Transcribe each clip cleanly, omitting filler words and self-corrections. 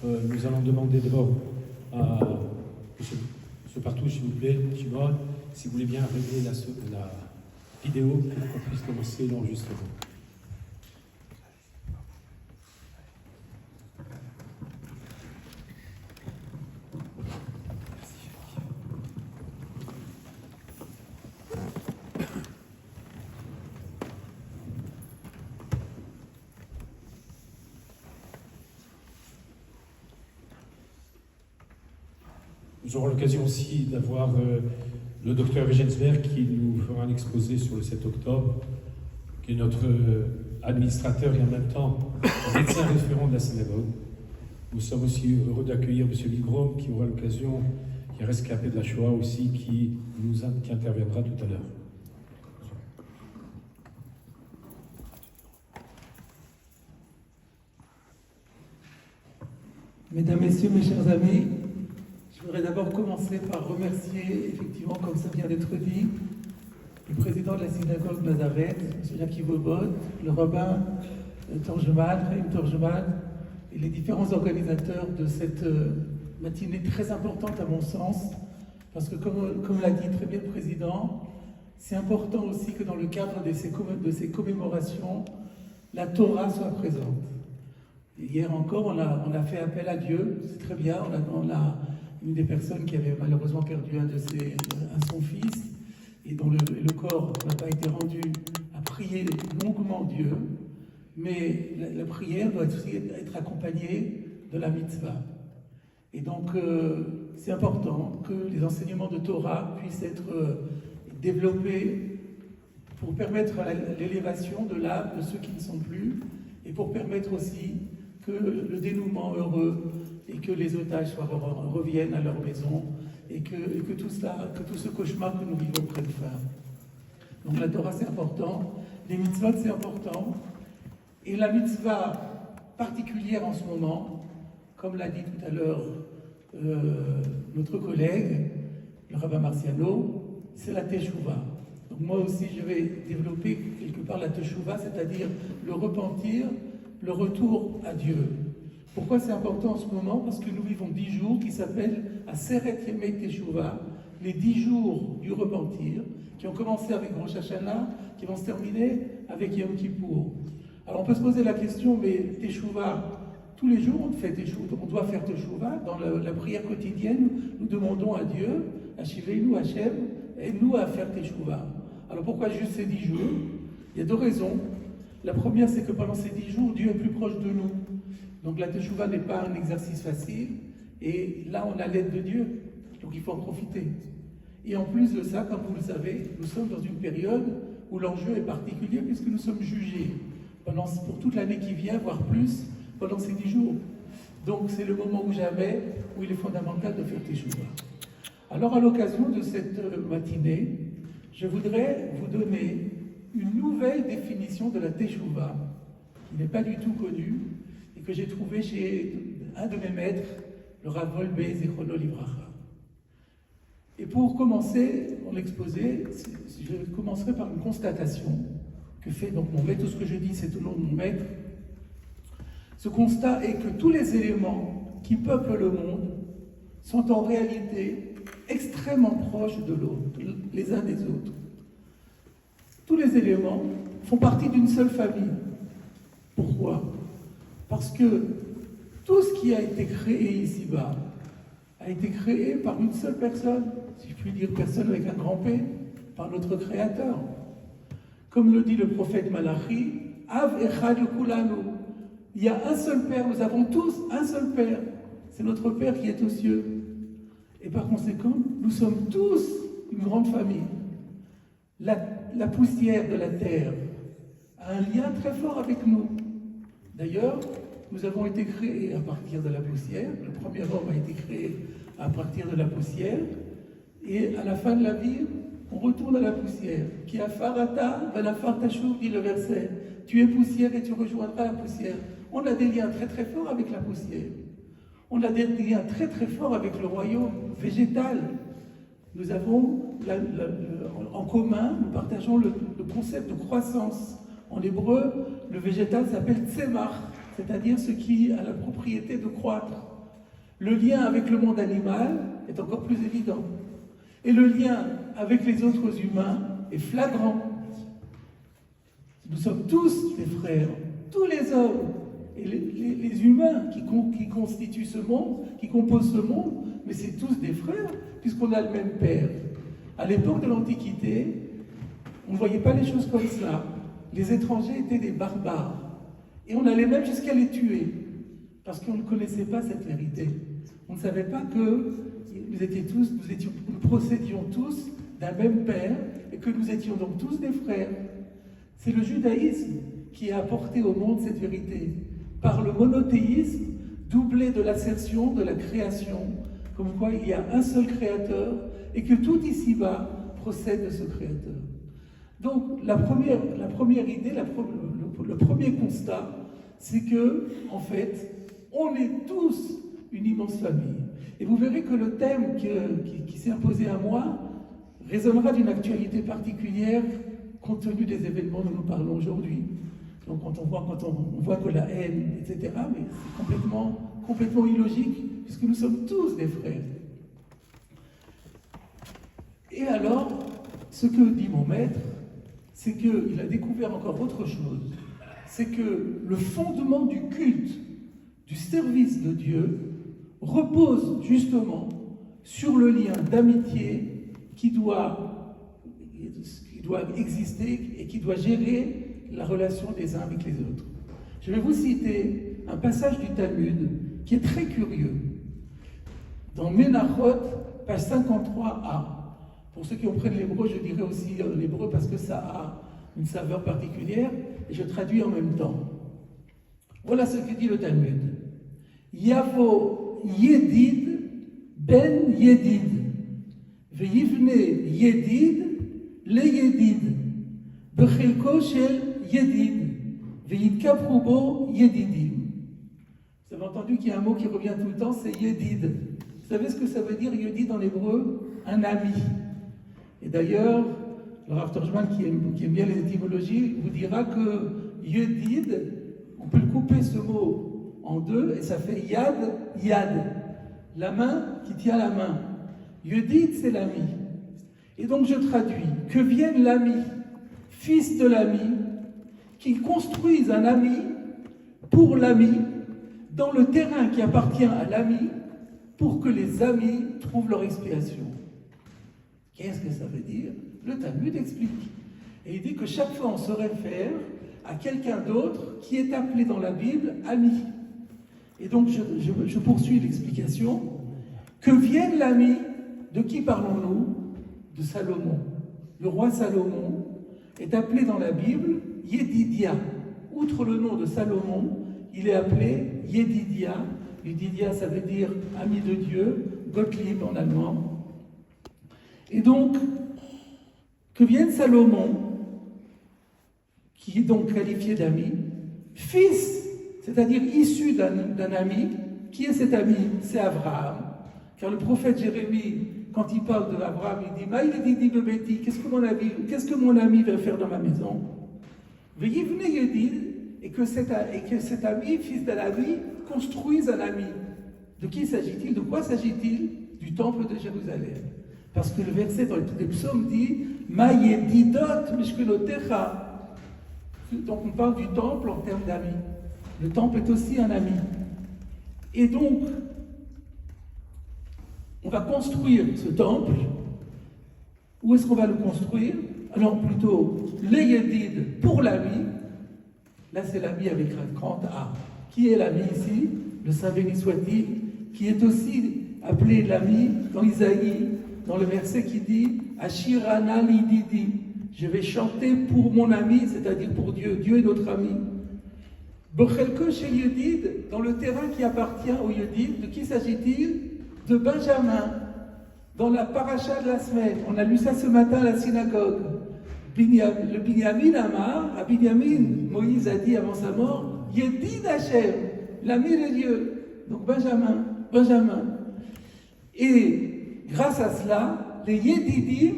nous allons demander d'abord à M. Partouche, s'il vous plaît, Shimon, si vous voulez bien régler la vidéo pour qu'on puisse commencer l'enregistrement. Nous aurons l'occasion aussi d'avoir le docteur Wegensberg qui nous fera un exposé sur le 7 octobre, qui est notre administrateur et en même temps médecin référent de la synagogue. Nous sommes aussi heureux d'accueillir M. Vigrom qui aura l'occasion, qui est rescapé de la Shoah aussi, qui interviendra tout à l'heure. Mesdames, Messieurs, mes chers amis, je voudrais d'abord commencer par remercier, effectivement, comme ça vient d'être dit, le président de la synagogue Nazareth, M. Jackie Vobot, le rabbin Chaim Torgeman, et les différents organisateurs de cette matinée très importante à mon sens, parce que comme l'a dit très bien le président, c'est important aussi que dans le cadre de ces commémorations, la Torah soit présente. Hier encore, on a fait appel à Dieu, c'est très bien, on a une des personnes qui avait malheureusement perdu son fils, et dont le corps n'a pas été rendu, a prié longuement Dieu, mais la prière doit aussi être accompagnée de la mitzvah. Et donc, c'est important que les enseignements de Torah puissent être développés pour permettre l'élévation de l'âme de ceux qui ne sont plus, et pour permettre aussi que le dénouement heureux et que les otages reviennent à leur maison et que tout ce cauchemar que nous vivons prenne fin. Donc la Torah c'est important, les mitzvot c'est important, et la mitzvah particulière en ce moment, comme l'a dit tout à l'heure notre collègue, le rabbin Marciano, c'est la Teshuvah. Donc moi aussi je vais développer quelque part la Teshuvah, c'est-à-dire le repentir, le retour à Dieu. Pourquoi c'est important en ce moment? Parce que nous vivons 10 jours qui s'appellent Aseret Yemei Teshuvah, les 10 jours du repentir, qui ont commencé avec Rosh Hashanah, qui vont se terminer avec Yom Kippour. Alors on peut se poser la question, mais Teshuvah, tous les jours on doit faire Teshuvah, dans la prière quotidienne, nous demandons à Dieu, Hashivenu Hashem, aide-nous à faire Teshuvah. Alors pourquoi juste ces 10 jours? Il y a 2 raisons. La première, c'est que pendant ces 10 jours, Dieu est plus proche de nous. Donc la Teshuvah n'est pas un exercice facile, et là on a l'aide de Dieu, donc il faut en profiter. Et en plus de ça, comme vous le savez, nous sommes dans une période où l'enjeu est particulier puisque nous sommes jugés pour toute l'année qui vient, voire plus, pendant ces 10 jours. Donc c'est le moment ou jamais où il est fondamental de faire Teshuvah. Alors à l'occasion de cette matinée, je voudrais vous donner une nouvelle définition de la Teshuvah, qui n'est pas du tout connue, et que j'ai trouvé chez un de mes maîtres, le Rav Wolbe Zichrono Livracha. Et pour commencer mon exposé, je commencerai par une constatation que fait donc mon maître. Tout ce que je dis, c'est au nom de mon maître. Ce constat est que tous les éléments qui peuplent le monde sont en réalité extrêmement proches de l'autre, les uns des autres. Tous les éléments font partie d'une seule famille. Pourquoi? Parce que tout ce qui a été créé ici-bas a été créé par une seule personne, si je puis dire personne avec un grand P, par notre Créateur. Comme le dit le prophète Malachi, Av Echad Kulanu. Il y a un seul Père, nous avons tous un seul Père. C'est notre Père qui est aux cieux. Et par conséquent, nous sommes tous une grande famille. La poussière de la terre a un lien très fort avec nous. D'ailleurs, nous avons été créés à partir de la poussière. Le premier homme a été créé à partir de la poussière. Et à la fin de la vie, on retourne à la poussière. Qui a farata, va la fartachou, dit le verset. Tu es poussière et tu rejoindras la poussière. On a des liens très très forts avec la poussière. On a des liens très très forts avec le royaume végétal. Nous avons en commun, nous partageons le concept de croissance. En hébreu, le végétal s'appelle tsemach, c'est-à-dire ce qui a la propriété de croître. Le lien avec le monde animal est encore plus évident. Et le lien avec les autres humains est flagrant. Nous sommes tous des frères, tous les hommes et les humains qui constituent ce monde, qui composent ce monde, mais c'est tous des frères, puisqu'on a le même père. À l'époque de l'Antiquité, on ne voyait pas les choses comme ça. Les étrangers étaient des barbares. Et on allait même jusqu'à les tuer, parce qu'on ne connaissait pas cette vérité. On ne savait pas que nous procédions tous d'un même père, et que nous étions donc tous des frères. C'est le judaïsme qui a apporté au monde cette vérité, par le monothéisme, doublé de l'assertion de la création, comme quoi il y a un seul créateur, et que tout ici-bas procède de ce créateur. Donc la première idée, le premier constat, c'est que, en fait, on est tous une immense famille. Et vous verrez que le thème qui s'est imposé à moi résonnera d'une actualité particulière compte tenu des événements dont nous parlons aujourd'hui. Donc quand on voit que la haine, etc., mais c'est complètement illogique, puisque nous sommes tous des frères. Et alors, ce que dit mon maître, c'est qu'il a découvert encore autre chose. C'est que le fondement du culte, du service de Dieu, repose justement sur le lien d'amitié qui doit exister et qui doit gérer la relation des uns avec les autres. Je vais vous citer un passage du Talmud qui est très curieux. Dans Menachot, page 53a. Pour ceux qui comprennent l'hébreu, je dirais aussi l'hébreu parce que ça a une saveur particulière, et je traduis en même temps. Voilà ce que dit le Talmud. Yavo Yedid ben Yedid, ve'yivne Yedid le Yedid, bechelko shel Yedid, ve'yidkapru bo Yedidim. Vous avez entendu qu'il y a un mot qui revient tout le temps, c'est Yedid. Vous savez ce que ça veut dire Yedid en hébreu? Un ami. Et d'ailleurs, le Rav Torjman, qui aime bien les étymologies, vous dira que Yedid, on peut le couper ce mot en deux, et ça fait Yad, Yad. La main qui tient la main. Yedid, c'est l'ami. Et donc je traduis, que vienne l'ami, fils de l'ami, qu'il construise un ami pour l'ami, dans le terrain qui appartient à l'ami, pour que les amis trouvent leur expiation. Qu'est-ce que ça veut dire? Le Talmud explique. Et il dit que chaque fois on se réfère à quelqu'un d'autre qui est appelé dans la Bible ami. Et donc je poursuis l'explication. Que vienne l'ami, de qui parlons-nous? De Salomon. Le roi Salomon est appelé dans la Bible Yedidia. Outre le nom de Salomon, il est appelé Yedidia. Yedidia, ça veut dire ami de Dieu, Gottlieb en allemand. Et donc, que vienne Salomon, qui est donc qualifié d'ami, fils, c'est-à-dire issu d'un ami. Qui est cet ami? C'est Abraham. Car le prophète Jérémie, quand il parle d'Abraham, il dit « Maïl dit bebeti, qu'est-ce que mon ami va faire dans ma maison ?» Veuillez venir dire et que cet ami, fils d'un ami, construise un ami. De qui s'agit-il? De quoi s'agit-il? Du temple de Jérusalem. Parce que le verset dans les psaumes dit Ma yedidot mishkenotecha. Donc on parle du temple en termes d'amis. Le temple est aussi un ami. Et donc, on va construire ce temple. Où est-ce qu'on va le construire? Alors plutôt, les yedid pour l'ami. Là c'est l'ami avec un grand A. Qui est l'ami ici? Le Saint béni soit-il, qui est aussi appelé l'ami dans Isaïe, dans le verset qui dit Ashirana lididi, je vais chanter pour mon ami, c'est-à-dire pour Dieu. Dieu est notre ami. Bechelko chez Yedid, dans le terrain qui appartient au Yedid, de qui s'agit-il? De Benjamin, dans la paracha de la semaine. On a lu ça ce matin à la synagogue. Le Binyamin Amar, à Binyamin, Moïse a dit avant sa mort Yedid Hashem, l'ami de Dieu. Donc Benjamin. Et grâce à cela, les Yedidim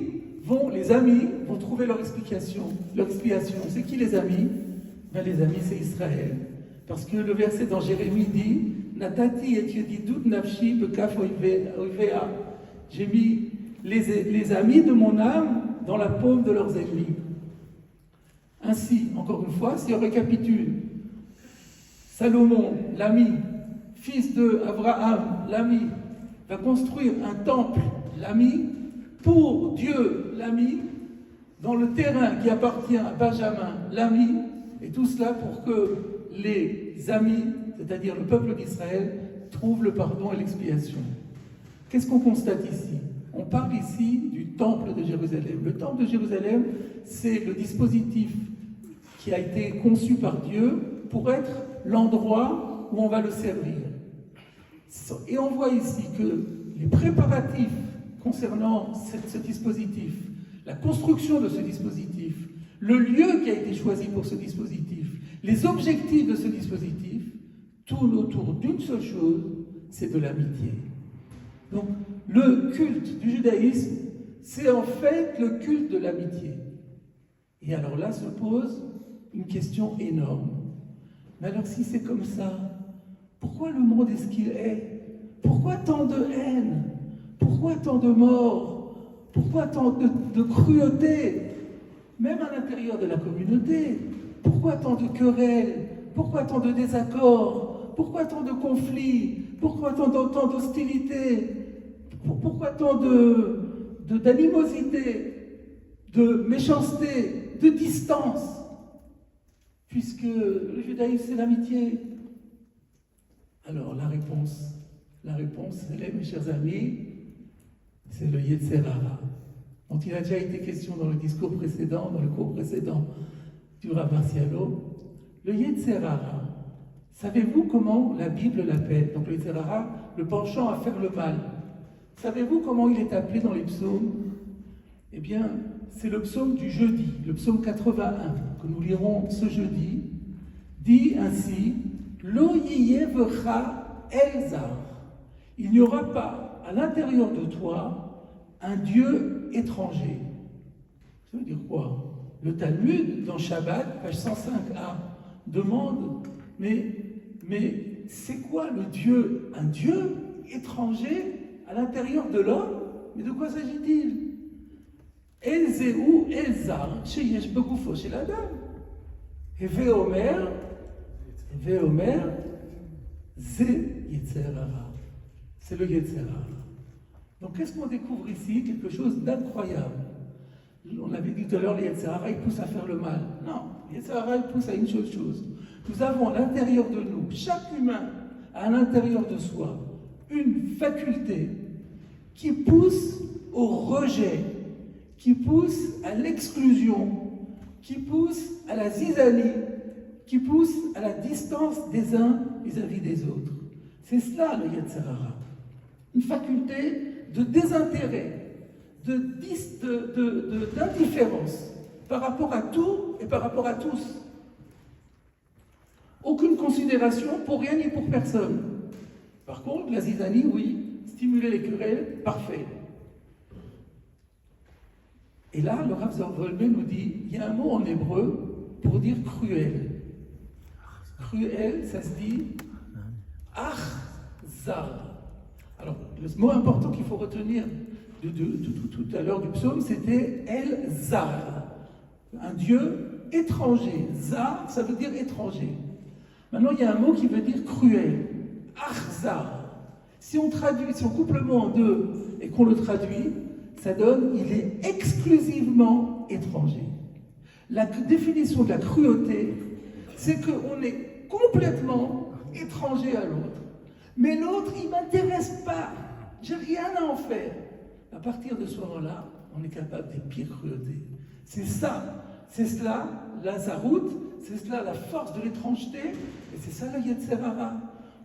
les amis vont trouver leur explication. Leur expiation. C'est qui les amis? Ben, les amis, c'est Israël. Parce que le verset dans Jérémie dit Natati et yedidut nafshi bekaf oivea. J'ai mis les amis de mon âme dans la paume de leurs ennemis. Ainsi, encore une fois, si on récapitule, Salomon, l'ami, fils de Abraham, l'ami, va construire un temple, l'ami, pour Dieu, l'ami, dans le terrain qui appartient à Benjamin, l'ami, et tout cela pour que les amis, c'est-à-dire le peuple d'Israël, trouvent le pardon et l'expiation. Qu'est-ce qu'on constate ici? On parle ici du temple de Jérusalem. Le temple de Jérusalem, c'est le dispositif qui a été conçu par Dieu pour être l'endroit où on va le servir. Et on voit ici que les préparatifs concernant ce dispositif, la construction de ce dispositif, le lieu qui a été choisi pour ce dispositif, les objectifs de ce dispositif, tournent autour d'une seule chose, c'est de l'amitié. Donc, le culte du judaïsme, c'est en fait le culte de l'amitié. Et alors là se pose une question énorme. Mais alors si c'est comme ça, pourquoi le monde est ce qu'il est? Pourquoi tant de haine? Pourquoi tant de morts? Pourquoi tant de cruauté? Même à l'intérieur de la communauté. Pourquoi tant de querelles? Pourquoi tant de désaccords? Pourquoi tant de conflits? Pourquoi tant d'hostilité? Pourquoi tant d'animosité, de méchanceté, de distance? Puisque le judaïsme, c'est l'amitié. Alors, la réponse, elle est, mes chers amis, c'est le Yetzer Hara, dont il a déjà été question dans le discours précédent, dans le cours précédent du Rav Marcialo. Le Yetzer Hara, savez-vous comment la Bible l'appelle? Donc le Yetzer Hara, le penchant à faire le mal. Savez-vous comment il est appelé dans les psaumes? Eh bien, c'est le psaume du jeudi, le psaume 81, que nous lirons ce jeudi, dit ainsi: Lo yiyevecha elzar. Il n'y aura pas à l'intérieur de toi un Dieu étranger. Ça veut dire quoi? Le Talmud, dans Shabbat, page 105a, demande, mais c'est quoi le Dieu? Un Dieu étranger à l'intérieur de l'homme? Mais de quoi s'agit-il? Elzeu elzar sheyesh begufo shel adam. Heve omer ze Yetzer Hara. C'est le Yetzer Hara. Donc qu'est-ce qu'on découvre ici? Quelque chose d'incroyable. On avait dit tout à l'heure, le Yetzer Hara, il pousse à faire le mal. Non, le Yetzer Hara, il pousse à une seule chose. Nous avons à l'intérieur de nous, chaque humain a à l'intérieur de soi, une faculté qui pousse au rejet, qui pousse à l'exclusion, qui pousse à la zizanie, qui pousse à la distance des uns vis-à-vis des autres. C'est cela le Yetzer Hara. Une faculté de désintérêt, d'indifférence par rapport à tout et par rapport à tous. Aucune considération pour rien ni pour personne. Par contre, la zizanie, oui, stimuler les querelles, parfait. Et là, le Rav Zolbe nous dit, il y a un mot en hébreu pour dire cruel. Cruel, ça se dit achzar. Alors, le mot important qu'il faut retenir de tout à l'heure du psaume, c'était El-Zar, un Dieu étranger. Zar, ça veut dire étranger. Maintenant, il y a un mot qui veut dire cruel. Achzar. Si on coupe le mot en deux et qu'on le traduit, ça donne, il est exclusivement étranger. La définition de la cruauté, c'est qu'on est complètement étranger à l'autre. Mais l'autre, il ne m'intéresse pas. J'ai rien à en faire. À partir de ce moment-là, on est capable des pires cruautés. C'est ça. C'est cela, la zarout, c'est cela, la force de l'étrangeté, et c'est ça le Yetzer Hara.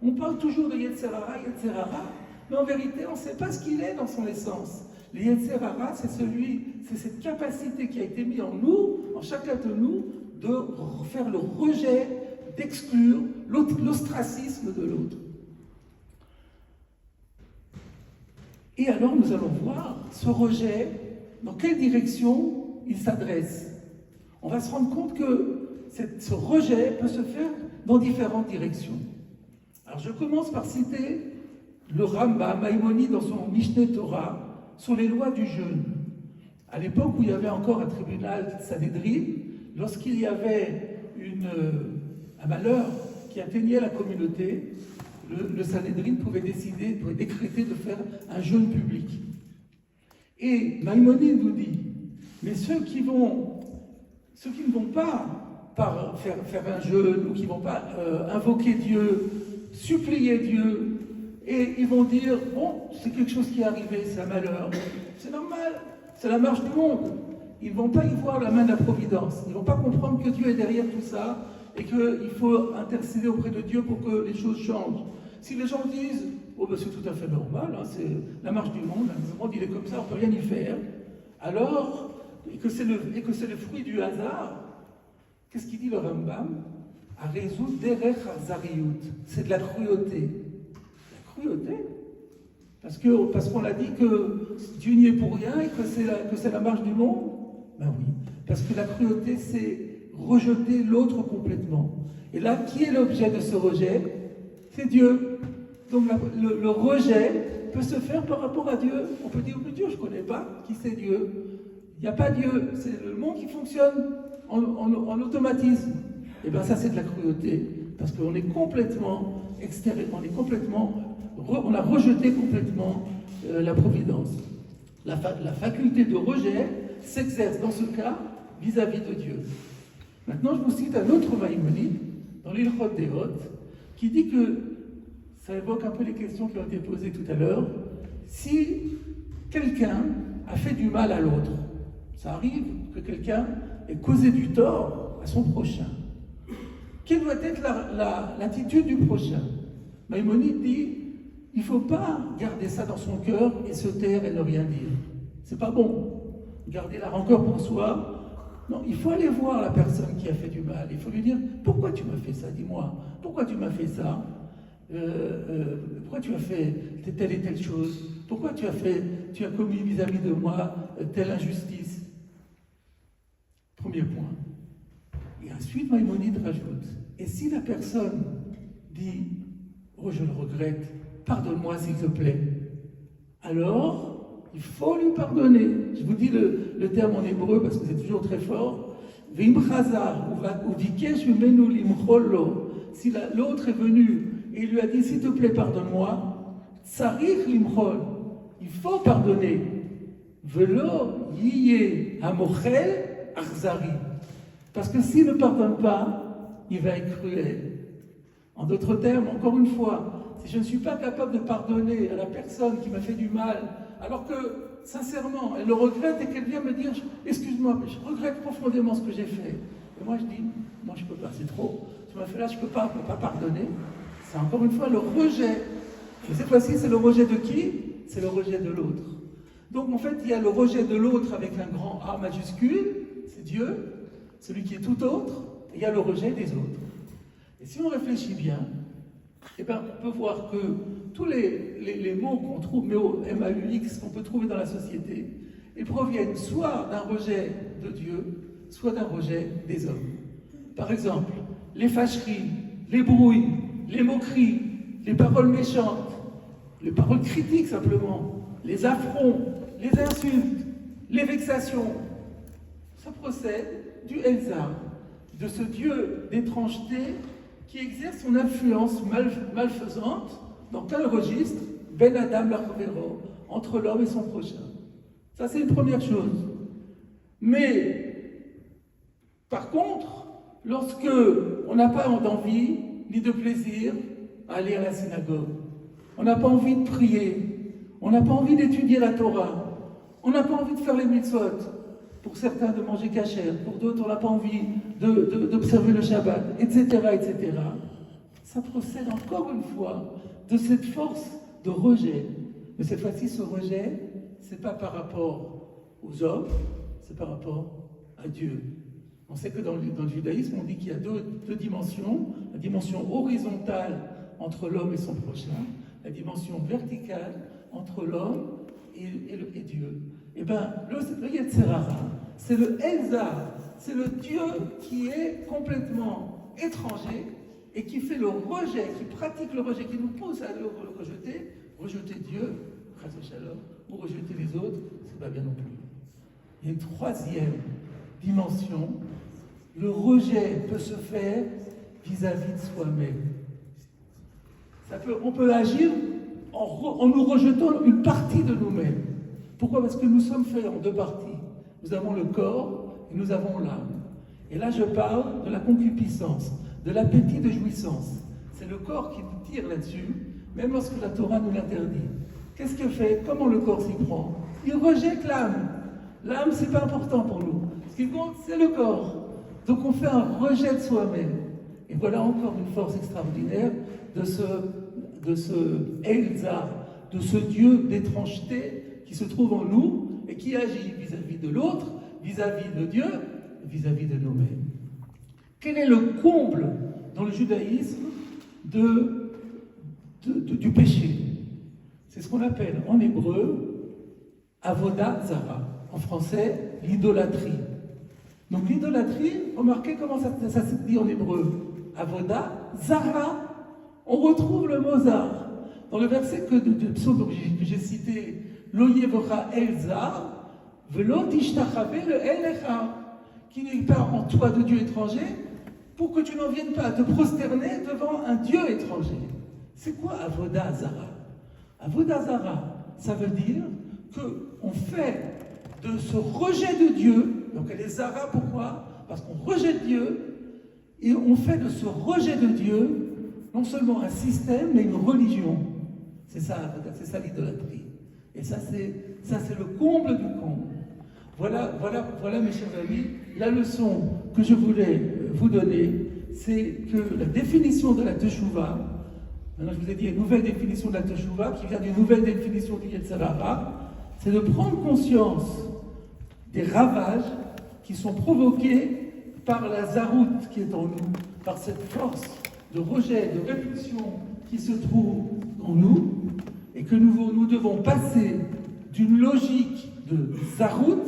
On parle toujours de Yetzer Hara, mais en vérité, on ne sait pas ce qu'il est dans son essence. Le Yetzer Hara, c'est cette capacité qui a été mise en nous, en chacun de nous, de faire le rejet, d'exclure l'ostracisme de l'autre. Et alors, nous allons voir ce rejet, dans quelle direction il s'adresse. On va se rendre compte que ce rejet peut se faire dans différentes directions. Alors, Alors je commence par citer le Rambam Maïmonide dans son Mishneh Torah sur les lois du jeûne. À l'époque où il y avait encore un tribunal Sanhédrin, lorsqu'il y avait un malheur qui atteignait la communauté, le Sanhédrin pouvait décréter de faire un jeûne public. Et Maïmonide nous dit, mais ceux qui ne vont pas faire un jeûne, ou qui ne vont pas invoquer Dieu, supplier Dieu, et ils vont dire, bon, c'est quelque chose qui est arrivé, c'est un malheur, c'est normal, c'est la marche du monde. Ils ne vont pas y voir la main de la providence, ils ne vont pas comprendre que Dieu est derrière tout ça, et qu'il faut intercéder auprès de Dieu pour que les choses changent. Si les gens disent, oh ben c'est tout à fait normal, hein, c'est la marche du monde, le monde il est comme ça, on ne peut rien y faire, alors, et que c'est le fruit du hasard, qu'est-ce qu'il dit le Rambam? Arezut derech hazariyut, c'est de la cruauté. La cruauté? Parce qu'on a dit que Dieu n'y est pour rien et que c'est la marche du monde? Ben oui, parce que la cruauté c'est rejeter l'autre complètement. Et là, qui est l'objet de ce rejet? C'est Dieu. Donc le rejet peut se faire par rapport à Dieu. On peut dire, mais Dieu, je ne connais pas, qui c'est Dieu? Il n'y a pas Dieu, c'est le monde qui fonctionne en automatisme. Et bien ça c'est de la cruauté, parce qu'on est complètement extérieur, on a rejeté complètement la providence. La faculté de rejet s'exerce dans ce cas vis-à-vis de Dieu. Maintenant je vous cite un autre Maïmonide, dans l'Ilchot Deot, qui dit que, ça évoque un peu les questions qui ont été posées tout à l'heure, si quelqu'un a fait du mal à l'autre, ça arrive que quelqu'un ait causé du tort à son prochain. Quelle doit être l'attitude du prochain? Maïmonide dit, il ne faut pas garder ça dans son cœur et se taire et ne rien dire. C'est pas bon. Garder la rancœur pour soi. Non, il faut aller voir la personne qui a fait du mal. Il faut lui dire, pourquoi tu m'as fait ça? Dis-moi, pourquoi tu m'as fait ça? Pourquoi tu as fait telle et telle chose? Pourquoi tu as commis vis-à-vis de moi telle injustice? Premier point. Et ensuite, Maïmonide rajoute, et si la personne dit, oh je le regrette, pardonne-moi s'il te plaît, alors il faut lui pardonner. Je vous dis le terme en hébreu parce que c'est toujours très fort. Si l'autre est venu et il lui a dit, s'il te plaît, pardonne-moi, tsarich limchol, il faut pardonner. Velo yiye hamochel achzari. Parce que s'il ne pardonne pas, il va être cruel. En d'autres termes, encore une fois, si je ne suis pas capable de pardonner à la personne qui m'a fait du mal, alors que, sincèrement, elle le regrette et qu'elle vient me dire, excuse-moi, mais je regrette profondément ce que j'ai fait. Et moi je dis, non, je ne peux pas, c'est trop. Tu m'as fait là, je ne peux pas pardonner. C'est encore une fois le rejet. Mais cette fois-ci, c'est le rejet de qui? C'est le rejet de l'autre. Donc en fait, il y a le rejet de l'autre avec un grand A majuscule, c'est Dieu, celui qui est tout autre, et il y a le rejet des autres. Et si on réfléchit bien, eh ben, on peut voir que tous les mots qu'on trouve, M-A-U-X, qu'on peut trouver dans la société, ils proviennent soit d'un rejet de Dieu, soit d'un rejet des hommes. Par exemple, les fâcheries, les brouilles, les moqueries, les paroles méchantes, les paroles critiques simplement, les affronts, les insultes, les vexations, ça procède du Elzar, de ce Dieu d'étrangeté qui exerce son influence malfaisante dans quel registre? Ben Adam l'Arvero, entre l'homme et son prochain. Ça, c'est une première chose. Mais, par contre, lorsque on n'a pas d'envie ni de plaisir à aller à la synagogue, on n'a pas envie de prier, on n'a pas envie d'étudier la Torah, on n'a pas envie de faire les mitzvot, pour certains de manger kasher, pour d'autres on n'a pas envie d'observer le Shabbat, etc., etc. Ça procède encore une fois de cette force de rejet. Mais cette fois-ci, ce rejet, c'est pas par rapport aux hommes, c'est par rapport à Dieu. On sait que dans le judaïsme, on dit qu'il y a deux dimensions, la dimension horizontale entre l'homme et son prochain, la dimension verticale entre l'homme et Dieu. Eh bien, le Yetzer Hara, c'est le Elzar, c'est le Dieu qui est complètement étranger et qui fait le rejet, qui pratique le rejet, qui nous pousse à le rejeter Dieu, ou rejeter les autres, c'est pas bien non plus. Il y a une troisième dimension, le rejet peut se faire vis-à-vis de soi-même. On peut agir en nous rejetant une partie de nous-mêmes. Pourquoi? Parce que nous sommes faits en deux parties. Nous avons le corps et nous avons l'âme. Et là, je parle de la concupiscence, de l'appétit de jouissance. C'est le corps qui nous tire là-dessus, même lorsque la Torah nous l'interdit. Qu'est-ce qu'il fait? Comment le corps s'y prend? Il rejette l'âme. L'âme, c'est pas important pour nous. Ce qui compte, c'est le corps. Donc on fait un rejet de soi-même. Et voilà encore une force extraordinaire de ce Elzar, de ce Dieu d'étrangeté qui se trouve en nous et qui agit vis-à-vis de l'autre, vis-à-vis de Dieu, vis-à-vis de nous-mêmes. Quel est le comble dans le judaïsme du péché? C'est ce qu'on appelle en hébreu Avodah Zara, en français l'idolâtrie. Donc l'idolâtrie, remarquez comment ça se dit en hébreu. Avodah Zara, on retrouve le mot Zar. Dans le verset de psaume que j'ai cité, Lo yevra el Zar, velo tishtachave le elecha, qui n'est pas en toi de Dieu étranger, pour que tu n'en viennes pas à te prosterner devant un Dieu étranger. C'est quoi Avodah Zara? Avodah Zara, ça veut dire qu'on fait de ce rejet de Dieu, donc elle est Zara, pourquoi? Parce qu'on rejette Dieu, et on fait de ce rejet de Dieu non seulement un système, mais une religion. C'est ça l'idolâtrie. Et ça, c'est le comble du comble. Voilà, mes chers amis, la leçon que je voulais vous donner, c'est que la définition de la Teshuvah, maintenant je vous ai dit une nouvelle définition de la Teshuvah, qui vient d'une nouvelle définition du Yetzer Hara, c'est de prendre conscience des ravages qui sont provoqués par la zarout qui est en nous, par cette force de rejet, de répulsion qui se trouve en nous, et que nous devons passer d'une logique de zarout,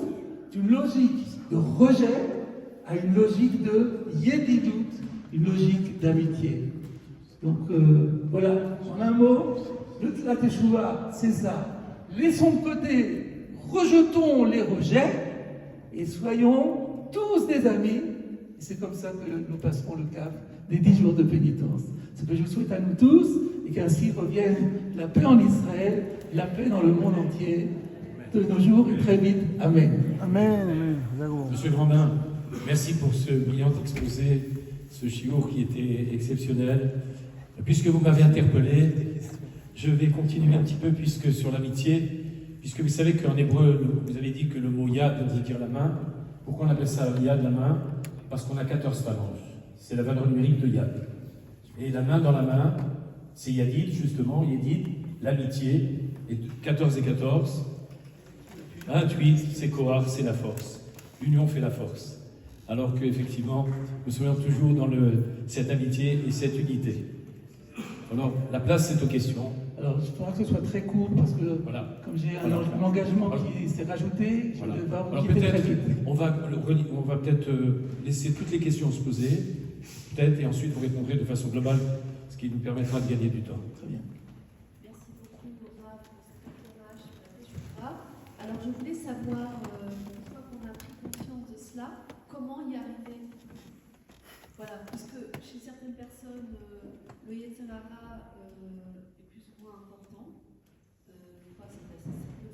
d'une logique de rejet, à une logique de yedidout, une logique d'amitié. Donc voilà, en un mot, la Teshuvah, c'est ça. Laissons de côté, rejetons les rejets, et soyons tous des amis. Et c'est comme ça que nous passerons le cap des 10 jours de pénitence. Ce que je souhaite à nous tous, et qu'ainsi revienne la paix en Israël, la paix dans le monde entier, de nos jours et très vite. Amen. Amen. Monsieur Grandin, merci pour ce brillant exposé, ce chiour qui était exceptionnel. Puisque vous m'avez interpellé, je vais continuer un petit peu sur l'amitié, puisque vous savez qu'en hébreu, vous avez dit que le mot yad veut dire la main. Pourquoi on appelle ça yad, la main? Parce qu'on a 14 phalanges. C'est la valeur numérique de yad. Et la main dans la main, c'est yadid, justement, yadid, l'amitié. Et 14 et 14, 28, c'est kohar, c'est la force. L'union fait la force. Alors qu'effectivement, nous soyons toujours dans cette amitié et cette unité. Alors, la place, c'est aux questions. Alors, je voudrais que ce soit très court parce que, voilà. Comme j'ai un engagement qui s'est rajouté, je vais devoir vous quitter très vite. On va peut-être laisser toutes les questions se poser, peut-être, et ensuite vous répondrez de façon globale, ce qui nous permettra de gagner du temps. Très bien. Merci beaucoup, Laura, pour cet éclairage sur la Teshuvah. Alors, je voulais savoir, une fois qu'on a pris conscience de cela, comment y arriver? Voilà, puisque chez certaines personnes, le Yetzer Hara est plus ou moins important. Des fois, ça peut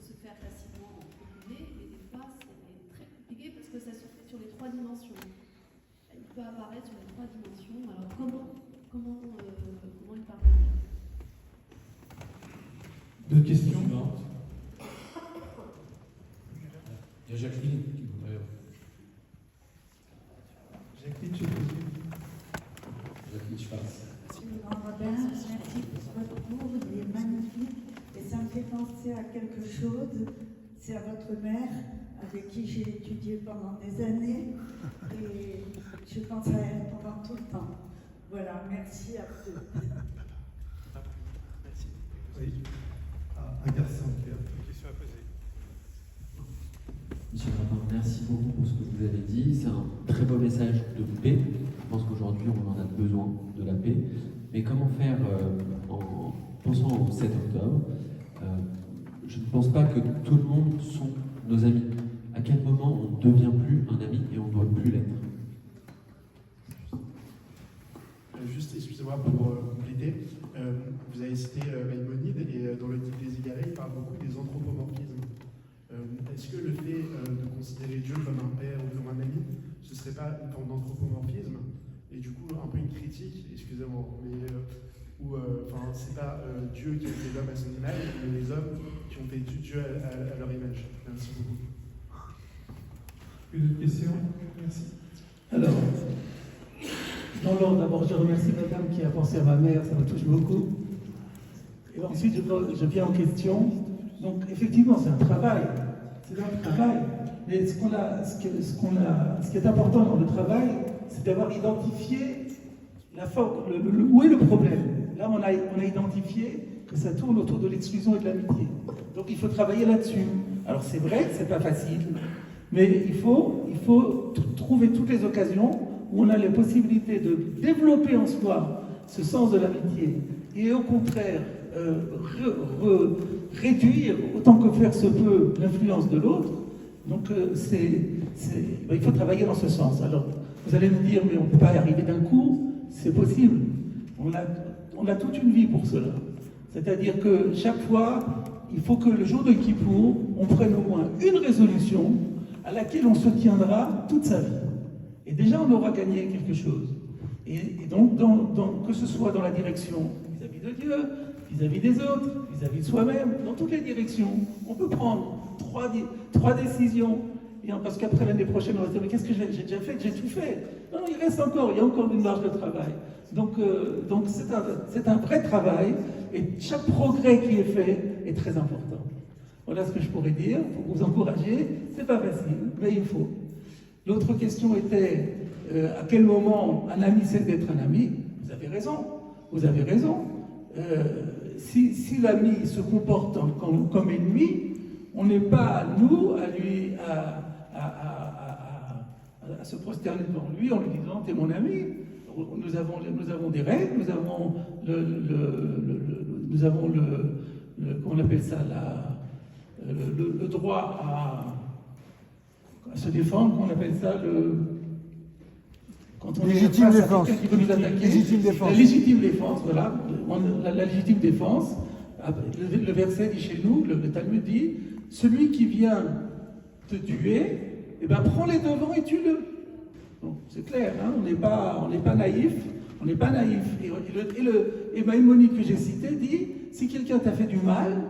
se faire facilement en privé, et des fois, c'est très compliqué parce que ça se fait sur les 3 dimensions. Il peut apparaître sur les 3 dimensions. Alors, comment y parvenir? D'autres questions? Il y a Jacqueline qui voudrait. Jacqueline, je vous Jacqueline Schwartz. Monsieur le grand rabbin, merci pour votre cours, il est magnifique et ça me fait penser à quelque chose. C'est à votre mère, avec qui j'ai étudié pendant des années et je pense à elle pendant tout le temps. Voilà, merci à vous. Merci. Oui. Un garçon qui a une question à poser. Monsieur le rabbin, merci beaucoup pour ce que vous avez dit. C'est un très beau message de paix. Je pense qu'aujourd'hui, on en a besoin de la paix. Mais comment faire en pensant au 7 octobre je ne pense pas que tout le monde sont nos amis. À quel moment on ne devient plus un ami et on ne doit plus l'être? Juste, excusez-moi pour compléter, vous avez cité Maïmonide et dans le Guide des égarés, il parle beaucoup des anthropomorphismes. Est-ce que le fait de considérer Dieu comme un père ou comme un ami, ce ne serait pas une forme d'anthropomorphisme? Et du coup, un peu une critique, excusez-moi, mais où c'est pas Dieu qui a fait l'homme à son image, mais les hommes qui ont fait Dieu à leur image. Merci beaucoup. Une autre question? Merci. Alors, dans l'ordre, d'abord, je remercie madame qui a pensé à ma mère, ça me touche beaucoup. Et ensuite, je viens en question. Donc, effectivement, c'est un travail. C'est un travail. Mais ce qui est important dans le travail, c'est d'avoir identifié la forme, où est le problème. Là, on a identifié que ça tourne autour de l'exclusion et de l'amitié. Donc, il faut travailler là-dessus. Alors, c'est vrai que c'est pas facile, mais il faut trouver toutes les occasions où on a les possibilités de développer en soi ce sens de l'amitié et au contraire réduire autant que faire se peut l'influence de l'autre. Donc il faut travailler dans ce sens. Alors vous allez me dire mais on ne peut pas y arriver d'un coup, c'est possible. On a toute une vie pour cela. C'est-à-dire que chaque fois, il faut que le jour de Kippour, on prenne au moins une résolution à laquelle on se tiendra toute sa vie. Et déjà, on aura gagné quelque chose. Et donc, que ce soit dans la direction vis-à-vis de Dieu, vis-à-vis des autres, vis-à-vis de soi-même, dans toutes les directions, on peut prendre trois décisions. Et parce qu'après l'année prochaine, on va se dire, mais qu'est-ce que j'ai déjà fait? J'ai tout fait. Non, il reste encore, il y a encore une marge de travail. Donc c'est un vrai travail, et chaque progrès qui est fait est très important. Voilà ce que je pourrais dire, pour vous encourager. C'est pas facile, mais il faut. L'autre question était, à quel moment un ami c'est d'être un ami? Vous avez raison, vous avez raison. Si l'ami se comporte comme ennemi, on n'est pas, nous, à se prosterner devant lui en lui disant « t'es mon ami ». Nous avons des règles, nous avons comment on appelle ça, le droit à se défendre, qu'on appelle ça quand on légitime défense. Qui veut nous attaquer, Légitime défense. La légitime défense, voilà. La légitime défense. Le verset dit chez nous, le Talmud dit, celui qui vient te tuer, eh ben prends les devants et tue-le. Bon, c'est clair, hein, on n'est pas naïf, on n'est pas naïf. Et Maïmonide que j'ai cité dit, si quelqu'un t'a fait du mal,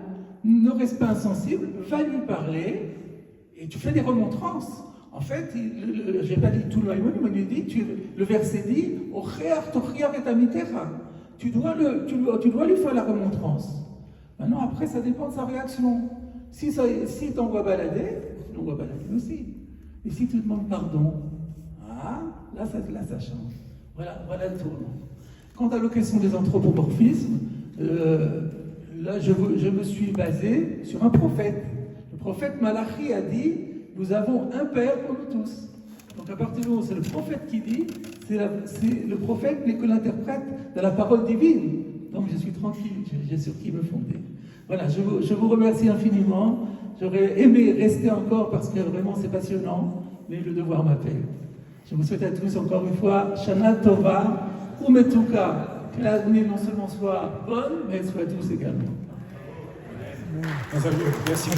ne reste pas insensible, va lui parler et tu fais des remontrances. En fait, je n'ai pas dit tout le Maïmonide, mais il dit, le verset dit, tu dois lui faire la remontrance. Maintenant, après, ça dépend de sa réaction. Si t'envoies balader, tu l'envoies balader aussi. Et si tu demandes pardon, là ça change. Voilà le tournant. Quant à la question des anthropomorphismes, là je me suis basé sur un prophète. Le prophète Malachi a dit, nous avons un Père pour nous tous. Donc à partir du moment où c'est le prophète qui dit, le prophète n'est que l'interprète de la parole divine. Donc je suis tranquille, j'ai sur qui me fonder. Voilà, je vous remercie infiniment. J'aurais aimé rester encore parce que vraiment c'est passionnant, mais le devoir m'appelle. Je vous souhaite à tous encore une fois, Shana Tova, Umetuka, que l'année non seulement soit bonne, mais soit douce également. Merci. Merci.